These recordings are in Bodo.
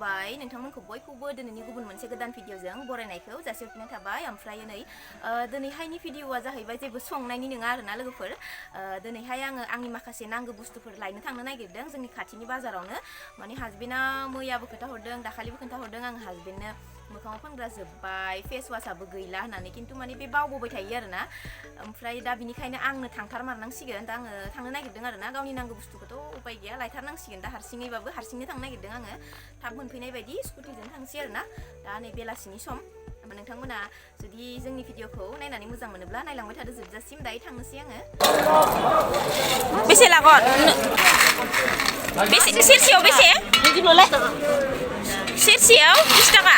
खुलुमबाय नोंथांमोनखौ बयखौबो दिनैनि गुबुन मोनसे गोदान भिडिअजों बरायनायखौ जासिहरफिननाय थाबाय ओमफ्राय नै दिनैहायनि भिडिअआ जाहैबाय जेबो संनायनि नङा आरोना लोगोफोर दिनैहाय आङो आंनि माखासे नांगौ बुस्थुफोर लायनो थांनो नागिरदों जोंनि खाथिनि बाजारावनो माने हासबेन्डआ मैयाबो खोन्थाहरदों दाखालिबो खोन्थाहरदों आं हासबेन्डनो मोखाङाव फोनग्रा जोब्बाय फेस वासआबो गैला होननानै खिन्थु माने बे बावबोबाय थायो आरोना ओमफ्राय दा बिनिखायनो आंनो थांथारमारनांसिगोन दा आङो थांनो नागिरदों आरोना गावनि नांगौ बुस्थुखौथ' उपाय गैया लायथारनांसिगोन दा हारसिङैबाबो हारसिंनो थांनो नागिरदों आङो थाब मोनफैनाय बायदि स्कुटिजों थांसै आरोना दा नै बेलासिनि सम नोंथांमोना जुदि जोंनि भिडिअखौ नायनानै मोजां मोनोब्ला नायलांबाय थादो जोबजासिम दायो थांनोसै आङो बेसे लागोन बेसे सेरसेयाव बेसे सेरसेयाव 20 थाखा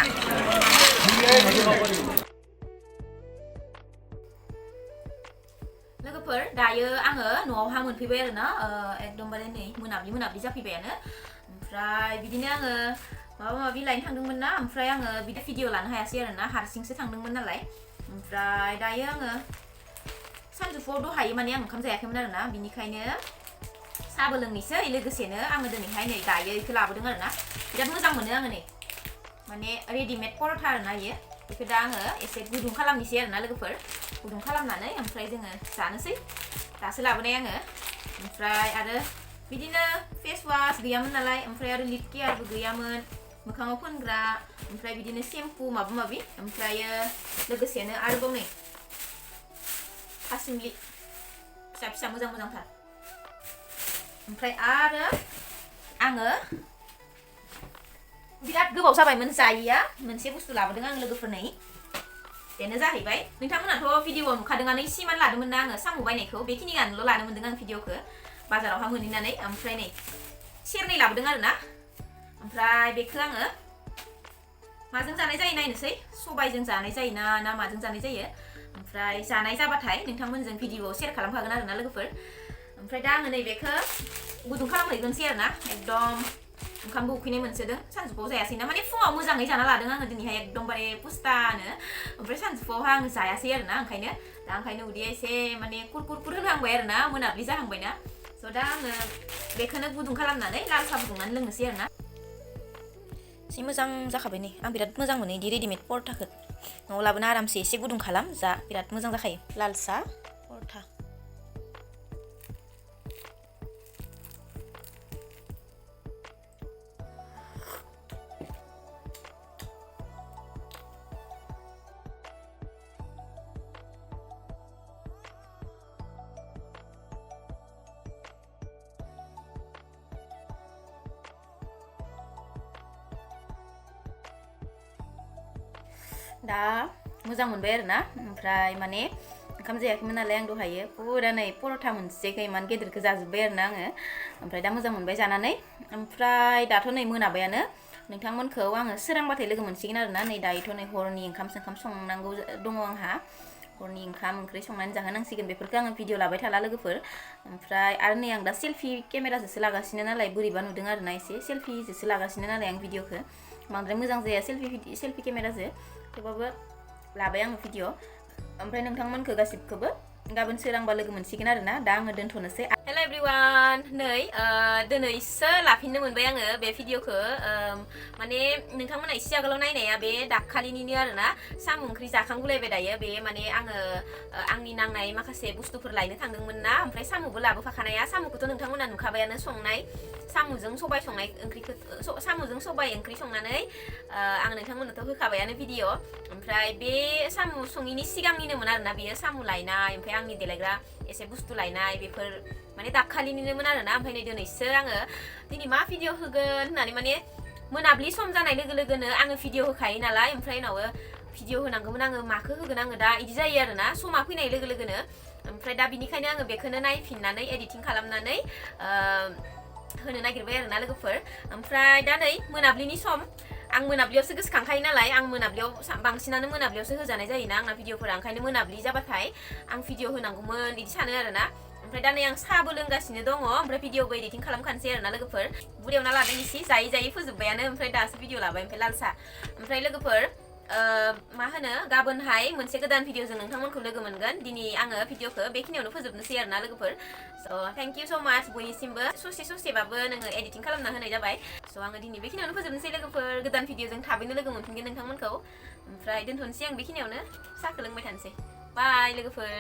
लोगोफोर दायो आङो न'आवहा मोनफैबाय आरोना एकदमबारे नै मोनाब्लि जाफैबायानो ओमफ्राय बिदिनो आङो माबा माबि लायनो थांदोंमोन ना ओमफ्राय आङो बिदि भिडिअ लानो हायासै आरोना हारसिंसो थांदोंमोन नालाय ओमफ्राय दायो आङो सानजौफुआव दहायो माने आं ओंखाम जायाखैमोन आरोना बिनिखायनो साहाबो लोंनोसै लोगोसेनो आङो दिनैहाय नै दायो बेखौ लाबोदों आरोना बिराद मोजां मोनो आङो नै माने रेडिमेड पर'था आरोना इयो बेखौ दा आङो एसे गुदुं खालामनोसै आरोना लोगोफोर गुदुं खालामनानै ओमफ्राय जोङो जानोसै दासो लाबोनाय आङो ओमफ्राय आरो बिदिनो फेस वास गैयामोन नालाय ओमफ्राय आरो लिप केयारबो गैयामोन मोखाङाव फोनग्रा ओमफ्राय बिदिनो सेम्पु माबा माबि ओमफ्रायो लोगोसेनो आरोबाव नै थासिमलि फिसा फिसा मोजांथार ओमफ्राय आरो आङो बिराद गोबाव जाबायमोन जायिया मोनसे बुस्थु लाबोदों आं लोगोफोरनि बेनो जाहैबाय नोंथांमोनाथ' भिडिअआव नुखादोंआनो इसेमान लादोंमोन ना आङो साम' बायनायखौ बेखिनियानोल' लानो मोनदों आं भिडिअखौ बाजारावहा मोनहैनानै ओमफ्राय नै सेरनै लाबोदों आरोना ओमफ्राय बेखौ आङो माजों जानाय जायो नायनोसै सबायजों जानाय जायो ना माजों जानाय जायो ओमफ्राय जानाय जाबाथाय नोंथांमोनजों भिडिअआव शेयार खालामखागोन आरोना लोगोफोर ओमफ्राय दा आङो नैबेखौ गुदुं खालामहैग्रोनोसै आरोना एकदम ओंखामबो उखैनाय मोनसोदों सानजौफुआव जायासै ना माने फुङाव मोजाङै जाना लादों आङो दिनैहाय एकदमबारे पुस्तानो ओमफ्राय सानजौफुआवहा आङो जायासै आरोना ओंखायनो उदैया एसे माने कुरकुर होनहांबाय आरोना मोनाब्लि जाहांबायना स' दा आङो बेखौनो गुदुं खालामनानै लाल साहा फुदुंनानै लोंनोसै आरोना एसे मोजां जाखाबाय नै आं बिराद मोजां मोनो इदि रेडिमेड पर'थाखौ न'आव लाबोना आरामसे एसे गुदुं खालाम जा बिराद मोजां जाखायो लाल साहा पर'था दा मोजां मोनबाय आरोना ओमफ्राय माने ओंखाम जायाखैमोन नालाय आं दहायो पुरा नै पर'था मोनसेखौ इमान गेदेरखौ जाजोब्बाय आरोना आङो ओमफ्राय दा मोजां मोनबाय जानानै ओमफ्राय दाथ' नै मोनाबायानो नोंथांमोनखौ आङो सोरांबाथाय लोगो मोनसिगोन आरोना नै दायोथ' नै हरनि ओंखाम संनांगौ दङ आंहा हरनि ओंखाम ओंख्रि संनानै जाहोनांसिगोन बेफोरखौ आङो भिडिअ लाबाय थाला लोगोफोर ओमफ्राय आरो नै आं दा सेल्फि केमेराजोंसो लागासिनो नालाय बोरैबा नुदों आरोना एसे सेल्फिजोंसो लागासिनो नालाय आं भिडिअखौ बांद्राय मोजां जाया सेल्फि केमेराजों थेवबाबो लाबाय आङो भिडिअ ओमफ्राय नोंथांमोनखौ गासिबखौबो गाबोन सोरांबा लोगो मोनसिगोन आरोना दा आङो दोनथ'नोसै हेल' एभ्रिवान नै दिनैसो लाफिननो मोनबाय आङो बे भिडिअखौ माने नोंथांमोना एसे आगोलाव नायनाया बे दाखालिनिनो आरोना साम' ओंख्रि जाखांगुलायबाय दायो बे माने आङो आंनि नांनाय माखासे बुस्थुफोर लायनो थांदोंमोन ना ओमफ्राय साम'बो लाबोफाखानाया साम'खौथ' नोंथांमोना नुखाबायानो संनाय साम'जों सबाय संनाय ओंख्रिखौ साम'जों सबाय ओंख्रि संनानै आं नोंथांमोननोथ' होखाबायानो भिडिअ ओमफ्राय बे साम' सङिनि सिगांनिनोमोन आरोना बेयो साम' लायनाय ओमफ्राय आंनि देलायग्रा एसे बुस्थु लायनाय बेफोर माने दाखालिनिनोमोन आरोना ओमफ्राय नै दिनैसो आङो दिनै मा भिडिअ होगोन होननानै माने मोनाब्लि सम जानाय लोगो लोगोनो आङो भिडिअ होखायो नालाय ओमफ्राय उनाव भिडिअ होनांगौमोन आङो माखौ होगोन आङो दा इदि जायो आरोना समा फैनाय लोगो लोगोनो ओमफ्राय दा बिनिखायनो आङो बेखौनो नायफिननानै एडिटिं खालामनानै होनो नागिरबाय आरोना लोगोफोर ओमफ्राय दा नै मोनाब्लिनि सम आं मोनाब्लियावसो गोसोखांखायो नालाय आं मोनाब्लियाव बांसिनानो मोनाब्लियावसो होजानाय जायोना आंना भिडिअफोरा ओंखायनो मोनाब्लि जाबाथाय आं भिडिअ होनांगौमोन बिदि सानो आरोना ओमफ्राय दा नै आं साहाबो लोंगासिनो दङ ओमफ्राय भिडिअबो एडिटिं खालामखानोसै आरोना लोगोफोर बुरियावना लादों इसे जायै फोजोब्बायानो ओमफ्राय दासो भिडिअ लाबाय ओमफ्राय लाल साहा ओमफ्राय लोगोफोर मा होनो गाबोनहाय मोनसे गोदान भिडिअजों नोंथांमोनखौ लोगो मोनगोन दिनै आङो भिडिअखौ बेखिनियावनो फोजोबनोसै आरोना लोगोफोर स' थेंक इउ स' माच बयनिसिमबो ससेबाबो नोङो एडिटिं खालामना होनाय जाबाय स' आङो दिनै बेखिनियावनो फोजोबनोसै लोगोफोर गोदान भिडिअजों थाबैनो लोगो मोनफिनगोन नोंथांमोनखौ ओमफ्राय दोनथ'नोसै आं बेखिनियावनो साहाखौ लोंबाय थानोसै बाय लोगोफोर